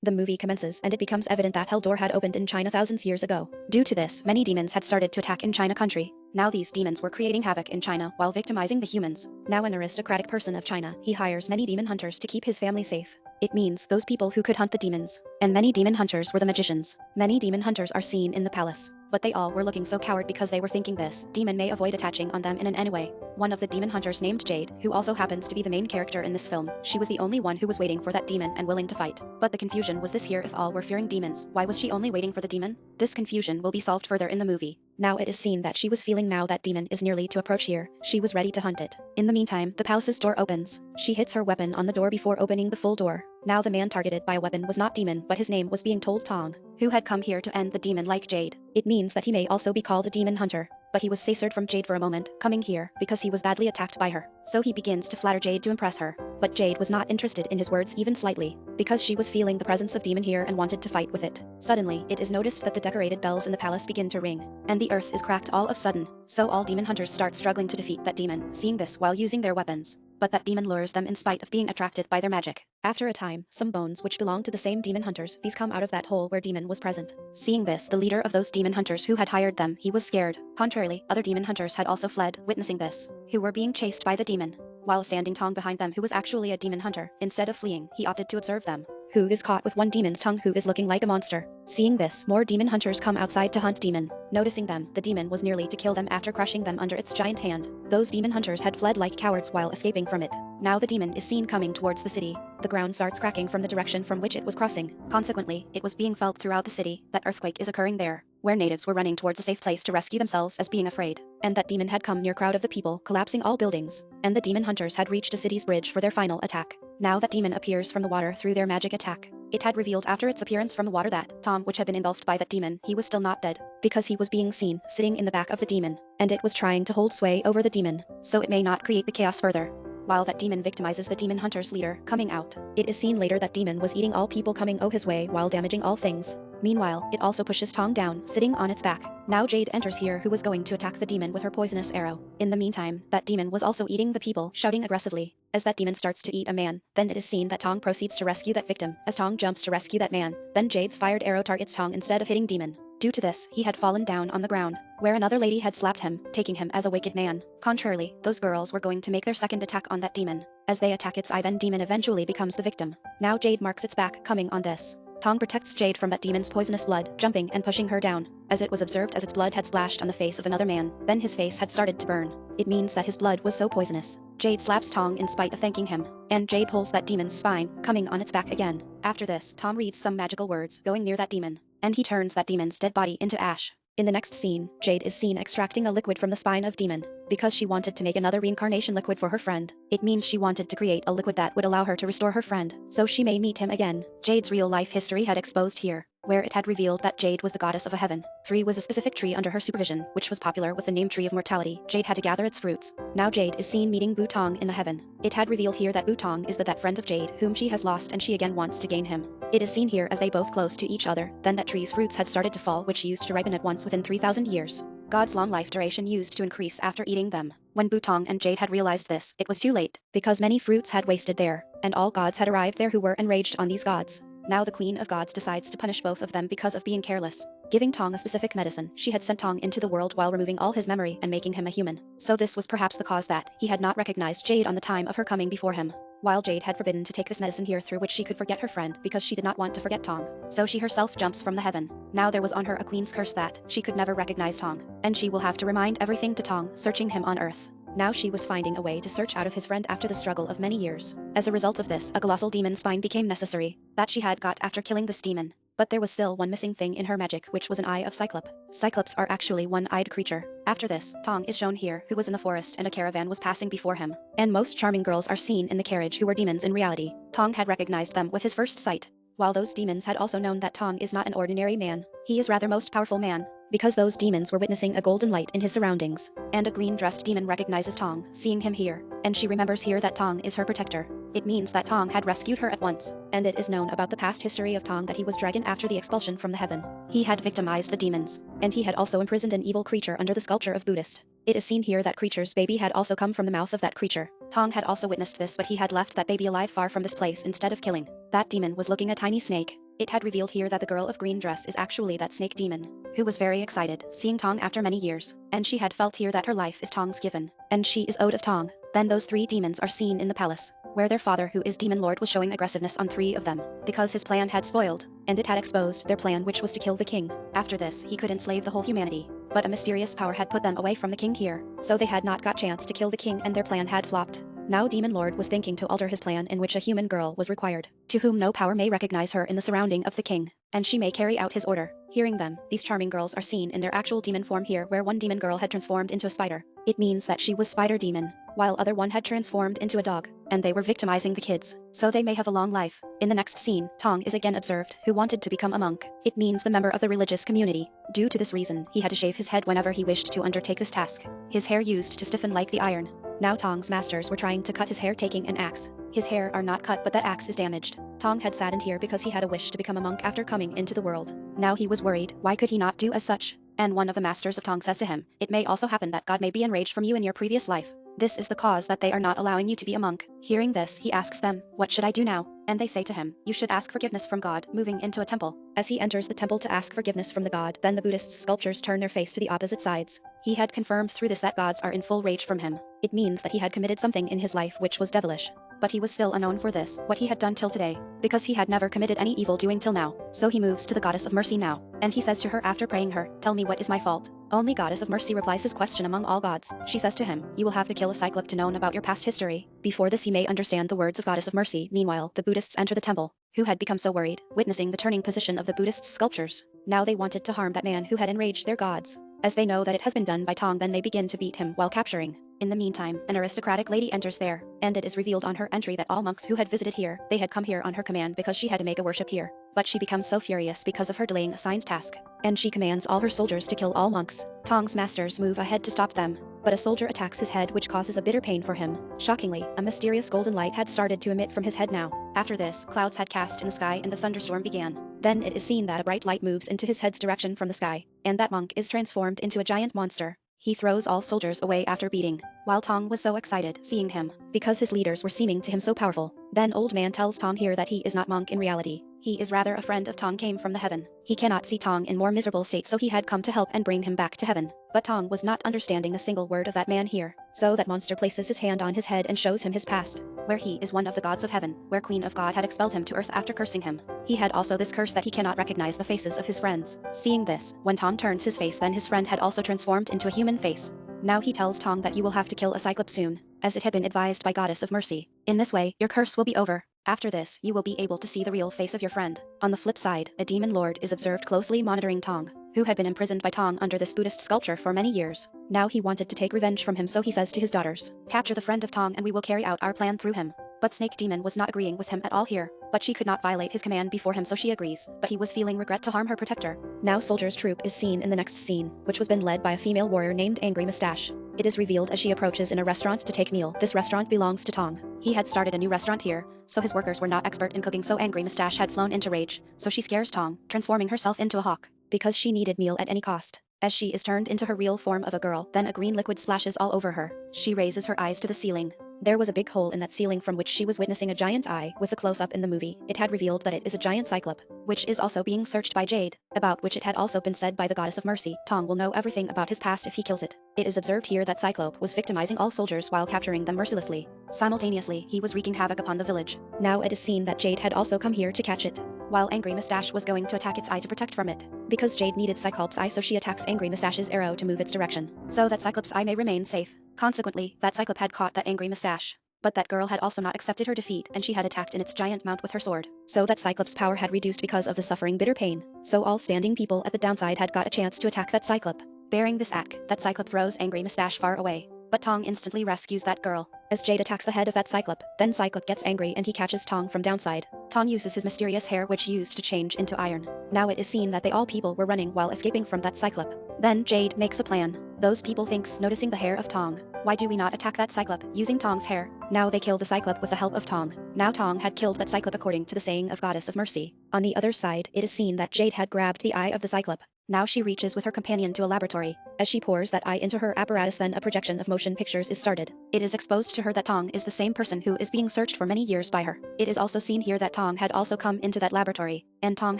The movie commences and it becomes evident that Hell Door had opened in China thousands years ago. Due to this, many demons had started to attack in China country. Now these demons were creating havoc in China while victimizing the humans. Now an aristocratic person of China, he hires many demon hunters to keep his family safe. It means those people who could hunt the demons. And many demon hunters were the magicians. Many demon hunters are seen in the palace. But they all were looking so coward because they were thinking this demon may avoid attaching on them in any way. One of the demon hunters named Jade, who also happens to be the main character in this film, she was the only one who was waiting for that demon and willing to fight. But the confusion was this here: if all were fearing demons, why was she only waiting for the demon? This confusion will be solved further in the movie. Now it is seen that she was feeling now that demon is nearly to approach here. She was ready to hunt it. In the meantime, the palace's door opens. She hits her weapon on the door before opening the full door. Now the man targeted by a weapon was not demon, but his name was being told Tong, who had come here to end the demon like Jade. It means that he may also be called a demon hunter. But he was censored from Jade for a moment, coming here because he was badly attacked by her. So he begins to flatter Jade to impress her. But Jade was not interested in his words even slightly, because she was feeling the presence of demon here and wanted to fight with it. Suddenly, it is noticed that the decorated bells in the palace begin to ring, and the earth is cracked all of a sudden. So all demon hunters start struggling to defeat that demon, seeing this while using their weapons. But that demon lures them in spite of being attracted by their magic. After a time, some bones which belong to the same demon hunters, these come out of that hole where demon was present. Seeing this, the leader of those demon hunters who had hired them, he was scared. Contrarily, other demon hunters had also fled, witnessing this, who were being chased by the demon. While standing Tong behind them, who was actually a demon hunter, instead of fleeing, he opted to observe them. Who is caught with one demon's tongue, who is looking like a monster. Seeing this, more demon hunters come outside to hunt demon. Noticing them, the demon was nearly to kill them after crushing them under its giant hand. Those demon hunters had fled like cowards while escaping from it. Now the demon is seen coming towards the city. The ground starts cracking from the direction from which it was crossing. Consequently, it was being felt throughout the city that earthquake is occurring there, where natives were running towards a safe place to rescue themselves as being afraid. And that demon had come near crowd of the people, collapsing all buildings. And the demon hunters had reached a city's bridge for their final attack. Now that demon appears from the water through their magic attack. It had revealed after its appearance from the water that Tom, which had been engulfed by that demon, he was still not dead, because he was being seen sitting in the back of the demon, and it was trying to hold sway over the demon, so it may not create the chaos further. While that demon victimizes the demon hunter's leader, coming out, it is seen later that demon was eating all people coming his way while damaging all things. Meanwhile, it also pushes Tong down, sitting on its back. Now Jade enters here, who was going to attack the demon with her poisonous arrow. In the meantime, that demon was also eating the people, shouting aggressively. As that demon starts to eat a man, then it is seen that Tong proceeds to rescue that victim. As Tong jumps to rescue that man, then Jade's fired arrow targets Tong instead of hitting demon. Due to this, he had fallen down on the ground, where another lady had slapped him, taking him as a wicked man. Contrarily, those girls were going to make their second attack on that demon. As they attack its eye, then demon eventually becomes the victim. Now Jade marks its back, coming on this. Tong protects Jade from that demon's poisonous blood, jumping and pushing her down. As it was observed as its blood had splashed on the face of another man, then his face had started to burn. It means that his blood was so poisonous. Jade slaps Tong in spite of thanking him, and Jade pulls that demon's spine, coming on its back again. After this, Tom reads some magical words, going near that demon, and he turns that demon's dead body into ash. In the next scene, Jade is seen extracting a liquid from the spine of demon. Because she wanted to make another reincarnation liquid for her friend. It means she wanted to create a liquid that would allow her to restore her friend, so she may meet him again. Jade's real-life history had exposed here, where it had revealed that Jade was the goddess of a heaven. 3 was a specific tree under her supervision, which was popular with the name Tree of Mortality. Jade had to gather its fruits. Now Jade is seen meeting Butong in the heaven. It had revealed here that Butong is that friend of Jade whom she has lost, and she again wants to gain him. It is seen here as they both close to each other, then that tree's fruits had started to fall, which used to ripen at once within 3,000 years. God's long life duration used to increase after eating them. When Butong and Jade had realized this, it was too late, because many fruits had wasted there, and all gods had arrived there who were enraged on these gods. Now the Queen of Gods decides to punish both of them because of being careless. Giving Tong a specific medicine, she had sent Tong into the world while removing all his memory and making him a human. So this was perhaps the cause that he had not recognized Jade on the time of her coming before him. While Jade had forbidden to take this medicine here through which she could forget her friend because she did not want to forget Tong. So she herself jumps from the heaven. Now there was on her a queen's curse that she could never recognize Tong, and she will have to remind everything to Tong, searching him on earth. Now she was finding a way to search out of his friend after the struggle of many years. As a result of this, a colossal demon spine became necessary, that she had got after killing this demon. But there was still one missing thing in her magic, which was an eye of Cyclop. Cyclops are actually one-eyed creature. After this, Tong is shown here, who was in the forest and a caravan was passing before him. And most charming girls are seen in the carriage who were demons in reality. Tong had recognized them with his first sight. While those demons had also known that Tong is not an ordinary man. He is rather most powerful man, because those demons were witnessing a golden light in his surroundings. And a green-dressed demon recognizes Tong, seeing him here, and she remembers here that Tong is her protector. It means that Tong had rescued her at once, and it is known about the past history of Tong that he was dragon after the expulsion from the heaven. He had victimized the demons, and he had also imprisoned an evil creature under the sculpture of Buddhist. It is seen here that creature's baby had also come from the mouth of that creature. Tong had also witnessed this, but he had left that baby alive far from this place instead of killing. That demon was looking a tiny snake, It had revealed here that the girl of green dress is actually that snake demon, who was very excited seeing Tong after many years, and she had felt here that her life is Tong's given, and she is owed of Tong. Then those three demons are seen in the palace, where their father, who is Demon Lord, was showing aggressiveness on three of them, because his plan had spoiled, and it had exposed their plan, which was to kill the king. After this, he could enslave the whole humanity, but a mysterious power had put them away from the king here, so they had not got chance to kill the king and their plan had flopped. Now Demon Lord was thinking to alter his plan, in which a human girl was required, to whom no power may recognize her in the surrounding of the king, and she may carry out his order. Hearing them, these charming girls are seen in their actual demon form here, where one demon girl had transformed into a spider. It means that she was Spider Demon, while other one had transformed into a dog, and they were victimizing the kids, so they may have a long life. In the next scene, Tong is again observed, who wanted to become a monk. It means the member of the religious community. Due to this reason, he had to shave his head whenever he wished to undertake this task. His hair used to stiffen like the iron. Now Tong's masters were trying to cut his hair, taking an axe. His hair are not cut, but that axe is damaged. Tong had saddened here because he had a wish to become a monk after coming into the world. Now he was worried, why could he not do as such? And one of the masters of Tong says to him, it may also happen that God may be enraged from you in your previous life. This is the cause that they are not allowing you to be a monk. Hearing this, he asks them, what should I do now? And they say to him, you should ask forgiveness from God, moving into a temple. As he enters the temple to ask forgiveness from the god, then the Buddhist sculptures turn their face to the opposite sides. He had confirmed through this that gods are in full rage from him. It means that he had committed something in his life which was devilish. But he was still unknown for this, what he had done till today, because he had never committed any evil doing till now. So he moves to the goddess of mercy now, and he says to her after praying her, tell me what is my fault. Only goddess of mercy replies his question among all gods. She says to him, you will have to kill a cyclop to know about your past history. Before this he may understand the words of goddess of mercy. Meanwhile, the Buddhists enter the temple, who had become so worried, witnessing the turning position of the Buddhist sculptures. Now they wanted to harm that man who had enraged their gods. As they know that it has been done by Tong, then they begin to beat him while capturing. In the meantime, an aristocratic lady enters there, and it is revealed on her entry that all monks who had visited here, they had come here on her command because she had to make a worship here. But she becomes so furious because of her delaying assigned task, and she commands all her soldiers to kill all monks. Tong's masters move ahead to stop them, but a soldier attacks his head, which causes a bitter pain for him. Shockingly, a mysterious golden light had started to emit from his head now. After this, clouds had cast in the sky and the thunderstorm began. Then it is seen that a bright light moves into his head's direction from the sky, and that monk is transformed into a giant monster. He throws all soldiers away after beating, while Tong was so excited seeing him, because his leaders were seeming to him so powerful. Then old man tells Tong here that he is not monk in reality. He is rather a friend of Tong, came from the heaven. He cannot see Tong in more miserable state, so he had come to help and bring him back to heaven. But Tong was not understanding a single word of that man here. So that monster places his hand on his head and shows him his past, where he is one of the gods of heaven, where Queen of God had expelled him to earth after cursing him. He had also this curse that he cannot recognize the faces of his friends. Seeing this, when Tong turns his face, then his friend had also transformed into a human face. Now he tells Tong that you will have to kill a cyclops soon, as it had been advised by goddess of mercy. In this way, your curse will be over. After this, you will be able to see the real face of your friend. On the flip side, a demon lord is observed closely monitoring Tong, who had been imprisoned by Tong under this Buddhist sculpture for many years. Now he wanted to take revenge from him, so he says to his daughters, capture the friend of Tong and we will carry out our plan through him. But Snake Demon was not agreeing with him at all here, but she could not violate his command before him, so she agrees, but he was feeling regret to harm her protector. Now Soldier's troop is seen in the next scene, which was been led by a female warrior named Angry Mustache. It is revealed as she approaches in a restaurant to take meal. This restaurant belongs to Tong. He had started a new restaurant here, so his workers were not expert in cooking, so Angry Mustache had flown into rage, so she scares Tong, transforming herself into a hawk, because she needed meal at any cost. As she is turned into her real form of a girl, then a green liquid splashes all over her. She raises her eyes to the ceiling. There was a big hole in that ceiling from which she was witnessing a giant eye. With a close-up in the movie, it had revealed that it is a giant cyclop, which is also being searched by Jade, about which it had also been said by the goddess of mercy. Tong will know everything about his past if he kills it. It is observed here that Cyclope was victimizing all soldiers while capturing them mercilessly. Simultaneously, he was wreaking havoc upon the village. Now it is seen that Jade had also come here to catch it, while Angry Mustache was going to attack its eye to protect from it. Because Jade needed Cyclops' eye, so she attacks Angry Mustache's arrow to move its direction, so that Cyclops' eye may remain safe. Consequently, that Cyclop had caught that Angry Mustache. But that girl had also not accepted her defeat, and she had attacked in its giant mount with her sword, so that Cyclops' power had reduced because of the suffering bitter pain. So all standing people at the downside had got a chance to attack that Cyclop. Bearing this act, that Cyclop throws Angry Mustache far away, but Tong instantly rescues that girl. As Jade attacks the head of that Cyclop, then Cyclop gets angry and he catches Tong from downside. Tong uses his mysterious hair, which used to change into iron. Now it is seen that all people were running while escaping from that Cyclop. Then Jade makes a plan. Those people thinks, noticing the hair of Tong, why do we not attack that Cyclop using Tong's hair? Now they kill the Cyclop with the help of Tong. Now Tong had killed that Cyclop according to the saying of Goddess of Mercy. On the other side, it is seen that Jade had grabbed the eye of the Cyclop, Now she reaches with her companion to a laboratory. As she pours that eye into her apparatus, then a projection of motion pictures is started. It is exposed to her that Tong is the same person who is being searched for many years by her. It is also seen here that Tong had also come into that laboratory, and Tong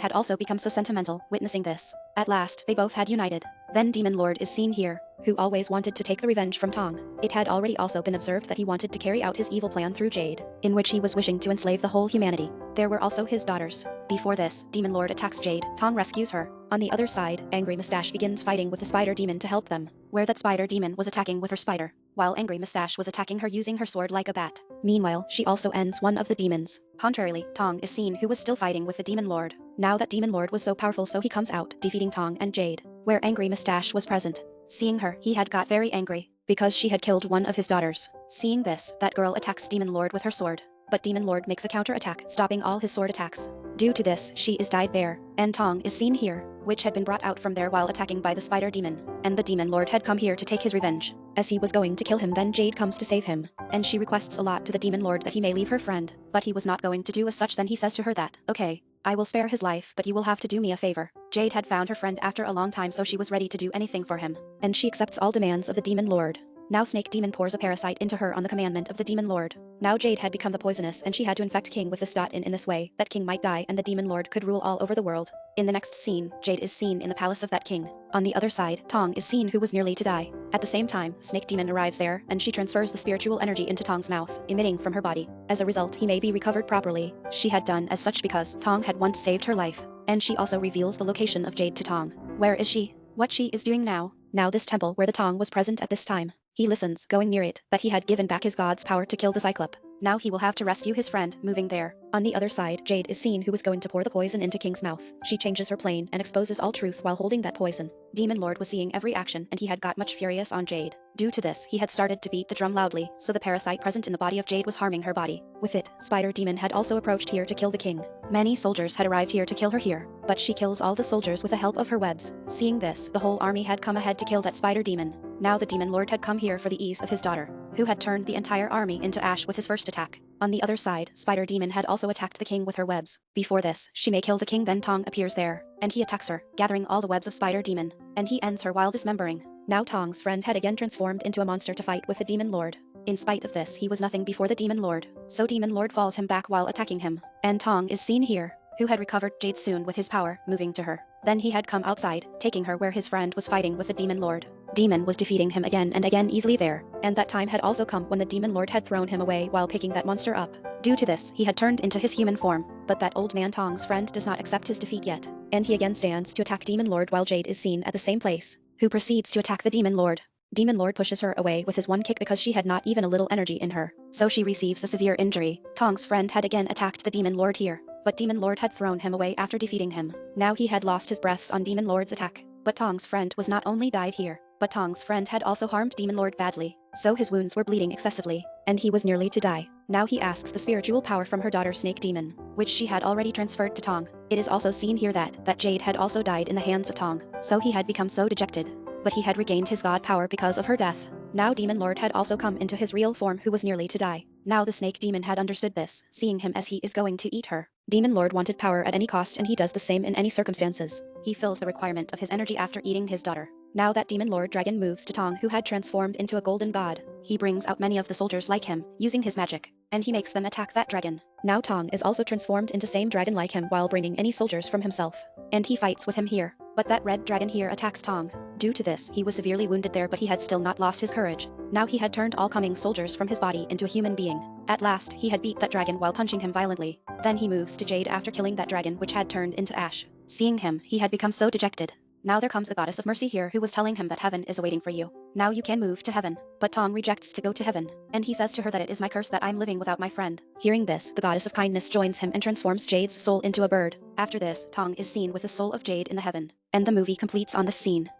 had also become so sentimental witnessing this. At last, they both had united. Then Demon Lord is seen here, who always wanted to take the revenge from Tong. It had already also been observed that he wanted to carry out his evil plan through Jade, in which he was wishing to enslave the whole humanity. There were also his daughters. Before this, Demon Lord attacks Jade. Tong rescues her. On the other side, Angry Mustache begins fighting with the spider demon to help them, where that spider demon was attacking with her spider, while Angry Mustache was attacking her using her sword like a bat. Meanwhile, she also ends one of the demons. Contrarily, Tong is seen who was still fighting with the Demon Lord. Now that Demon Lord was so powerful, so he comes out, defeating Tong and Jade, where Angry Mustache was present. Seeing her, he had got very angry, because she had killed one of his daughters. Seeing this, that girl attacks Demon Lord with her sword, but Demon Lord makes a counter-attack, stopping all his sword attacks. Due to this, she is died there, and Tong is seen here, which had been brought out from there while attacking by the spider demon, and the Demon Lord had come here to take his revenge. As he was going to kill him, then Jade comes to save him, and she requests a lot to the Demon Lord that he may leave her friend, but he was not going to do as such. Then he says to her that, okay, I will spare his life, but you will have to do me a favor. Jade had found her friend after a long time, so she was ready to do anything for him, and she accepts all demands of the Demon Lord. Now Snake Demon pours a parasite into her on the commandment of the Demon Lord. Now Jade had become the poisonous, and she had to infect King with this dot in this way that King might die and the Demon Lord could rule all over the world. In the next scene, Jade is seen in the palace of that king. On the other side, Tong is seen who was nearly to die. At the same time, Snake Demon arrives there, and she transfers the spiritual energy into Tong's mouth, emitting from her body. As a result, he may be recovered properly. She had done as such because Tong had once saved her life. And she also reveals the location of Jade to Tong. Where is she? What she is doing now? Now this temple where the Tong was present at this time. He listens, going near it, that he had given back his god's power to kill the Cyclop. Now he will have to rescue his friend, moving there. On the other side, Jade is seen who was going to pour the poison into King's mouth. She changes her plane and exposes all truth while holding that poison. Demon Lord was seeing every action, and he had got much furious on Jade. Due to this, he had started to beat the drum loudly, so the parasite present in the body of Jade was harming her body. With it, Spider Demon had also approached here to kill the king. Many soldiers had arrived here to kill her here, but she kills all the soldiers with the help of her webs. Seeing this, the whole army had come ahead to kill that Spider Demon. Now the Demon Lord had come here for the ease of his daughter, who had turned the entire army into ash with his first attack. On the other side, Spider Demon had also attacked the king with her webs. Before this, she may kill the king, then Tong appears there, and he attacks her, gathering all the webs of Spider Demon, and he ends her while dismembering. Now Tong's friend had again transformed into a monster to fight with the Demon Lord. In spite of this, he was nothing before the Demon Lord, so Demon Lord falls him back while attacking him, and Tong is seen here, who had recovered Jade soon with his power, moving to her. Then he had come outside, taking her where his friend was fighting with the Demon Lord. Demon was defeating him again and again easily there, and that time had also come when the Demon Lord had thrown him away while picking that monster up. Due to this, he had turned into his human form, but that old man Tong's friend does not accept his defeat yet, and he again stands to attack Demon Lord while Jade is seen at the same place, who proceeds to attack the Demon Lord. Demon Lord pushes her away with his one kick because she had not even a little energy in her, so she receives a severe injury. Tong's friend had again attacked the Demon Lord here, but Demon Lord had thrown him away after defeating him. Now he had lost his breaths on Demon Lord's attack, but Tong's friend was not only died here, but Tong's friend had also harmed Demon Lord badly, so his wounds were bleeding excessively, and he was nearly to die. Now he asks the spiritual power from her daughter Snake Demon, which she had already transferred to Tong. It is also seen here that Jade had also died in the hands of Tong, so he had become so dejected, but he had regained his god power because of her death. Now Demon Lord had also come into his real form, who was nearly to die. Now the Snake Demon had understood this, seeing him as he is going to eat her. Demon Lord wanted power at any cost, and he does the same in any circumstances. He fills the requirement of his energy after eating his daughter. Now that Demon Lord Dragon moves to Tong, who had transformed into a golden god. He brings out many of the soldiers like him, using his magic, and he makes them attack that dragon. Now Tong is also transformed into same dragon like him while bringing any soldiers from himself, and he fights with him here. But that red dragon here attacks Tong. Due to this, he was severely wounded there, but he had still not lost his courage. Now he had turned all coming soldiers from his body into a human being. At last, he had beat that dragon while punching him violently. Then he moves to Jade after killing that dragon, which had turned into ash. Seeing him, he had become so dejected. Now there comes the goddess of mercy here, who was telling him that heaven is awaiting for you. Now you can move to heaven. But Tong rejects to go to heaven, and he says to her that it is my curse that I'm living without my friend. Hearing this, the goddess of kindness joins him and transforms Jade's soul into a bird. After this, Tong is seen with the soul of Jade in the heaven, and the movie completes on this scene.